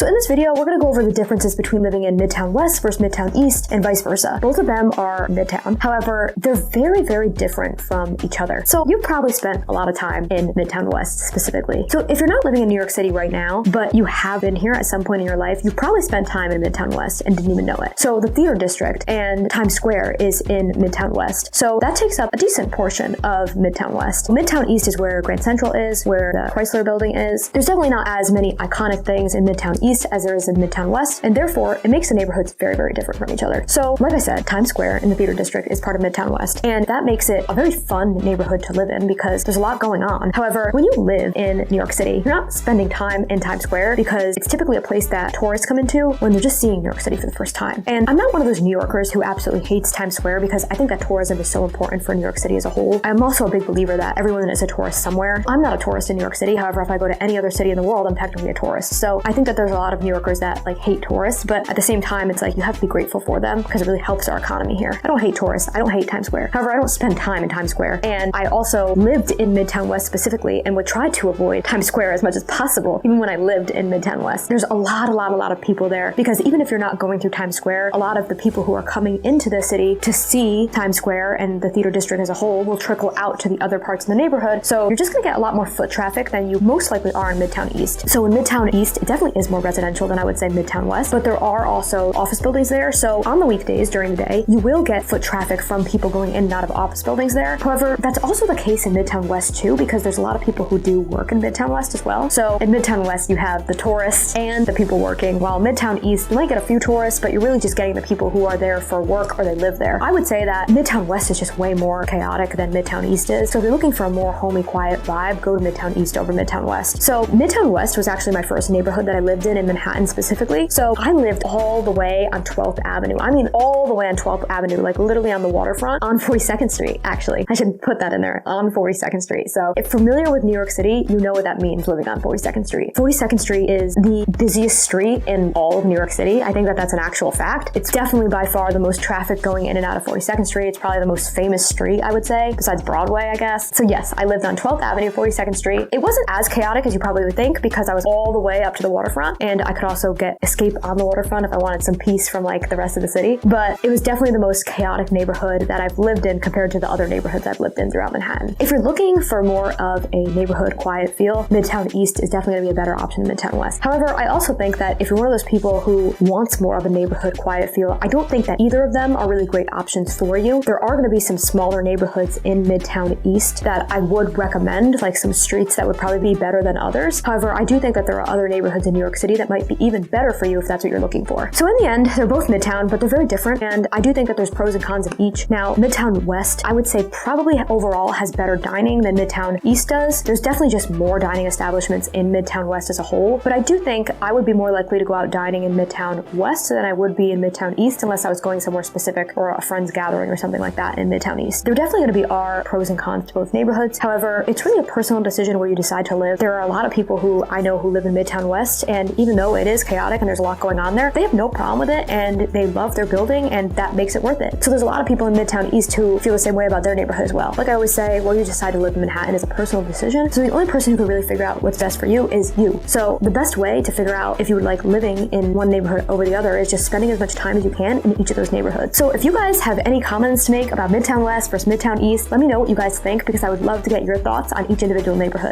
So in this video, we're going to go over the differences between living in Midtown West versus Midtown East and vice versa. Both of them are Midtown. However, they're very, very different from each other. So you've probably spent a lot of time in Midtown West specifically. So if you're not living in New York City right now, but you have been here at some point in your life, you probably spent time in Midtown West and didn't even know it. So the theater district and Times Square is in Midtown West. So that takes up a decent portion of Midtown West. Midtown East is where Grand Central is, where the Chrysler building is. There's definitely not as many iconic things in Midtown East as there is in Midtown West, and therefore it makes the neighborhoods very, very different from each other. So like I said, Times Square in the theater district is part of Midtown West, and that makes it a very fun neighborhood to live in because there's a lot going on. However, when you live in New York City, you're not spending time in Times Square because it's typically a place that tourists come into when they're just seeing New York City for the first time. And I'm not one of those New Yorkers who absolutely hates Times Square because I think that tourism is so important for New York City as a whole. I'm also a big believer that everyone is a tourist somewhere. I'm not a tourist in New York City. However, if I go to any other city in the world, I'm technically a tourist. So I think that there's a lot of New Yorkers that hate tourists, but at the same time, it's like you have to be grateful for them because it really helps our economy here. I don't hate tourists. I don't hate Times Square. However, I don't spend time in Times Square. And I also lived in Midtown West specifically and would try to avoid Times Square as much as possible, even when I lived in Midtown West. There's a lot of people there because even if you're not going through Times Square, a lot of the people who are coming into the city to see Times Square and the theater district as a whole will trickle out to the other parts of the neighborhood. So you're just going to get a lot more foot traffic than you most likely are in Midtown East. So in Midtown East, it definitely is more residential than I would say Midtown West, but there are also office buildings there. So on the weekdays during the day, you will get foot traffic from people going in and out of office buildings there. However, that's also the case in Midtown West too, because there's a lot of people who do work in Midtown West as well. So in Midtown West, you have the tourists and the people working, while Midtown East, you might get a few tourists, but you're really just getting the people who are there for work or they live there. I would say that Midtown West is just way more chaotic than Midtown East is. So if you're looking for a more homey, quiet vibe, go to Midtown East over Midtown West. So Midtown West was actually my first neighborhood that I lived in Manhattan specifically. So I lived all the way on 12th Avenue. I mean, all the way on 12th Avenue, like literally on the waterfront on 42nd Street, actually. I should put that in there, on 42nd Street. So if familiar with New York City, you know what that means living on 42nd Street. 42nd Street is the busiest street in all of New York City. I think that that's an actual fact. It's definitely by far the most traffic going in and out of 42nd Street. It's probably the most famous street, I would say, besides Broadway, I guess. So yes, I lived on 12th Avenue, 42nd Street. It wasn't as chaotic as you probably would think because I was all the way up to the waterfront and I could also escape on the waterfront if I wanted some peace from the rest of the city. But it was definitely the most chaotic neighborhood that I've lived in compared to the other neighborhoods I've lived in throughout Manhattan. If you're looking for more of a neighborhood quiet feel, Midtown East is definitely going to be a better option than Midtown West. However, I also think that if you're one of those people who wants more of a neighborhood quiet feel, I don't think that either of them are really great options for you. There are going to be some smaller neighborhoods in Midtown East that I would recommend, like some streets that would probably be better than others. However, I do think that there are other neighborhoods in New York City that might be even better for you if that's what you're looking for. So in the end, they're both Midtown, but they're very different, and I do think that there's pros and cons of each. Now, Midtown West, I would say probably overall has better dining than Midtown East does. There's definitely just more dining establishments in Midtown West as a whole, but I do think I would be more likely to go out dining in Midtown West than I would be in Midtown East unless I was going somewhere specific or a friend's gathering or something like that in Midtown East. There definitely going to be pros and cons to both neighborhoods. However, it's really a personal decision where you decide to live. There are a lot of people who I know who live in Midtown West, and even though it is chaotic and there's a lot going on there, they have no problem with it and they love their building and that makes it worth it. So there's a lot of people in Midtown East who feel the same way about their neighborhood as well. Like I always say, where you decide to live in Manhattan is a personal decision. So the only person who can really figure out what's best for you is you. So the best way to figure out if you would like living in one neighborhood over the other is just spending as much time as you can in each of those neighborhoods. So if you guys have any comments to make about Midtown West versus Midtown East, let me know what you guys think because I would love to get your thoughts on each individual neighborhood.